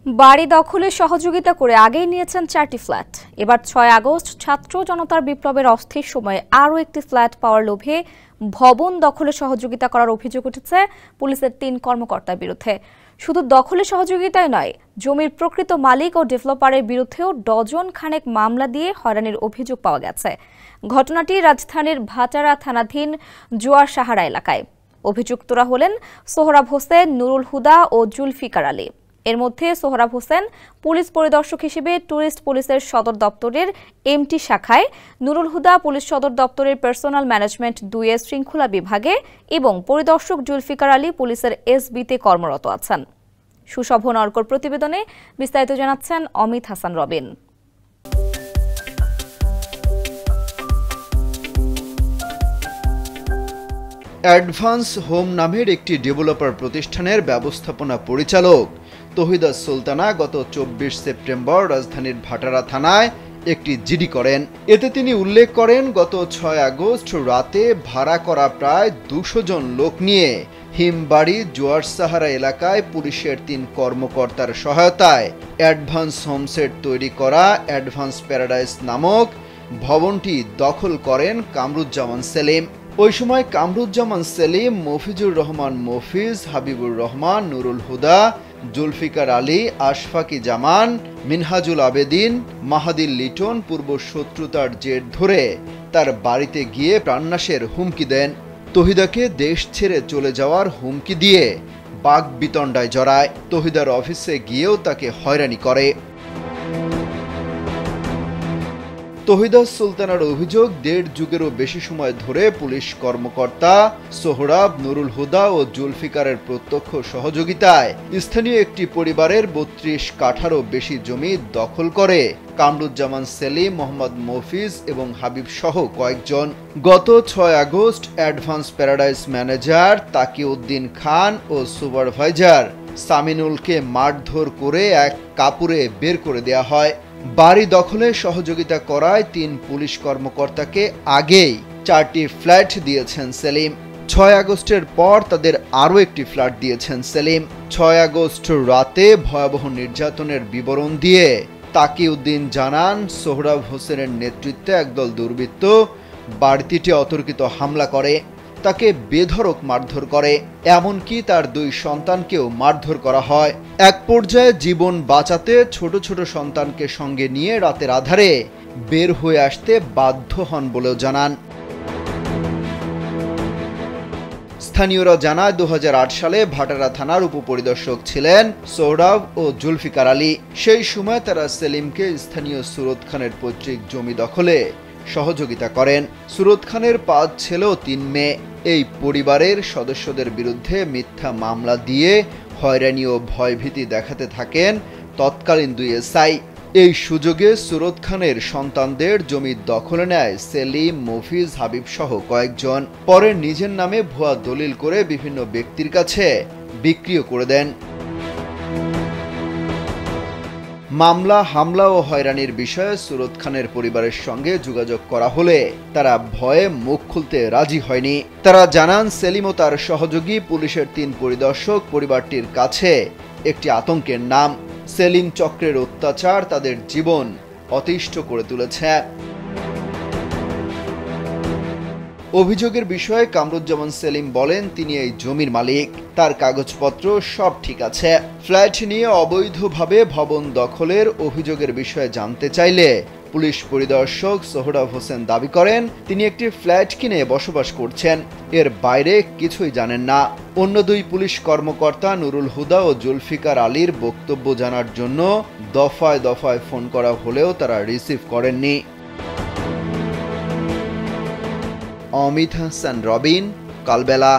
বাড়ি দখলে সহযোগিতা করে আগেই নিয়েছেন 4টি ফ্ল্যাট। এবার 6 আগস্ট ছাত্র জনতার বিপ্লবের অস্থির সময়ে আরও একটি ফ্ল্যাট পাওয়ার লোভে ভবন দখলে সহযোগিতা করার অভিযোগ উঠেছে পুলিশের 3 কর্মকর্তার বিরুদ্ধে। শুধু দখলে সহযোগিতাই নয়, জমির প্রকৃত মালিক ও ডেভেলপারের বিরুদ্ধেও ডজন খানেক মামলা দিয়ে হয়রানির অভিযোগ পাওয়া গেছে। ঘটনাটি রাজধানীর ভাটারা থানাধীন জোয়ার সাহারা এলাকায়। অভিযুক্তরা হলেন সোহরাব হোসেন, নুরুল হুদা ও জুলফিকার আলী। এর মধ্যে সোহরাব হোসেন পুলিশ পরিদর্শক হিসেবে ট্যুরিস্ট পুলিশের সদর দপ্তরের এমটি শাখায়, নুরুল হুদা পুলিশ সদর দপ্তরের পার্সোনাল ম্যানেজমেন্ট 2 শৃঙ্খলা বিভাগে এবং পরিদর্শক জুলফিকার আলী পুলিশের এসবিতে কর্মরত আছেন। সুশোভন অর্কর প্রতিবেদনে বিস্তারিত জানাচ্ছেন অমিত হাসান রবিন। অ্যাডভান্স হোম নামের একটি ডেভেলপার প্রতিষ্ঠানের ব্যবস্থাপনা পরিচালক তহিদা সুলতানা গত 24 সেপ্টেম্বর রাজধানীর ভাটারা থানায় একটি জিডি করেন। এতে তিনি উল্লেখ করেন, গত 6 আগস্ট রাতে ভাড়া করা প্রায় 200 জন লোক নিয়ে হিমবাড়ি জোয়ার সাহারা এলাকায় পুলিশের 3 কর্মকর্তার সহায়তায় অ্যাডভান্স হোমসেট তৈরি করা অ্যাডভান্স প্যারাডাইস নামক ভবনটি দখল করেন কামরুজ্জামান সেলিম। ওই সময় কামরুজ্জামান সেলিম, মফিজুর রহমান মফিজ, হাবিবুর রহমান, নুরুল হুদা, জুলফিকার আলী, আশফাকি জামান, মিনহাজুল আবেদিন, মাহাদিল লিটন পূর্ব শত্রুতার জের ধরে তার বাড়িতে গিয়ে প্রাণনাশের হুমকি দেন। তহিদাকে দেশ ছেড়ে চলে যাওয়ার হুমকি দিয়ে বাগবিতণ্ডায় জড়ায়। তহিদার অফিসে গিয়েও তাকে হয়রানি করে। তহিদা সুলতানার অভিযোগ, 1.5 যুগেরও বেশি সময় ধরে পুলিশ কর্মকর্তা সোহরাব, নুরুল হুদা ও জুলফিকারের প্রত্যক্ষ সহযোগিতায় স্থানীয় একটি পরিবারের 32 কাঠারও বেশি জমি দখল করে কামরুজ্জামান সেলিম, মোহাম্মদ মফিজ এবং হাবিব সহ কয়েকজন। গত 6 August advance paradise manager Taqiuddin খান ও সুপারভাইজার সামিনুলকে মারধর করে এক কাপুরে বের করে দেয়া হয়। বাড়ি দখলে সহযোগিতা করায় 3 পুলিশ কর্মকর্তাকে আগেই 4টি ফ্ল্যাট দিয়েছেন সেলিম। 6 আগস্টের পর তাদের আরও একটি ফ্ল্যাট দিয়েছেন সেলিম। 6 আগস্ট রাতে ভয়াবহ নির্যাতনের বিবরণ দিয়ে তাকিউদ্দিন জানান, সোহরাব হোসেনের নেতৃত্বে একদল দুর্বৃত্ত বাড়িটিতে অতর্কিত হামলা করে, তাকে বেধড়ক মারধর করে, এমনকি তার 2 সন্তানকেও মারধর করা হয়। এক পর্যায়ে জীবন বাঁচাতে ছোট ছোট সন্তানকে সঙ্গে নিয়ে রাতের আধারে বের হয়ে আসতে বাধ্য হন বলেও জানান। স্থানীয়রা জানায়, 2008 সালে ভাটারা থানার উপপরিদর্শক ছিলেন সোহরাব ও জুলফিকার আলী। সেই সময় তারা সেলিমকে স্থানীয় সুরত খানের পৈতৃক জমি দখলে সহযোগিতা করেন। সুরত খানের 5 ছেলে ও 3 মেয়ে। এই পরিবারের সদস্যদের বিরুদ্ধে মিথ্যা মামলা দিয়ে হয়রানি ও ভয়ভীতি দেখাতে থাকেন তৎকালীন 2 এসআই। এই সুযোগে সুরত খানের সন্তানদের জমি দখলে নেয় সেলিম, মফিজ, হাবিব সহ কয়েকজন। পরে নিজের নামে ভুয়া দলিল করে বিভিন্ন ব্যক্তির কাছে বিক্রিও করে দেন। মামলা, হামলা ও হয়রানির বিষয়ে সুরত খানের পরিবারের সঙ্গে যোগাযোগ করা হলে তারা ভয়ে মুখ খুলতে রাজি হয়নি। তারা জানান, সেলিম ও তার সহযোগী পুলিশের 3 পরিদর্শক পরিবারটির কাছে একটি আতঙ্কের নাম। সেলিম চক্রের অত্যাচার তাদের জীবন অতিষ্ঠ করে তুলেছে। অভিযোগের বিষয়ে কামরুজ্জামান সেলিম বলেন, তিনি এই জমির মালিক, তার কাগজপত্র সব ঠিক আছে। ফ্ল্যাট নিয়ে অবৈধভাবে ভবন দখলের অভিযোগের বিষয়ে জানতে চাইলে পুলিশ পরিদর্শক সোহরাব হোসেন দাবি করেন, তিনি একটি ফ্ল্যাট কিনে বসবাস করছেন, এর বাইরে কিছুই জানেন না। অন্য 2 পুলিশ কর্মকর্তা নুরুল হুদা ও জুলফিকার আলীর বক্তব্য জানার জন্য দফায় দফায় ফোন করা হলেও তারা রিসিভ করেননি। অমিত হাসান রবিন, কালবেলা।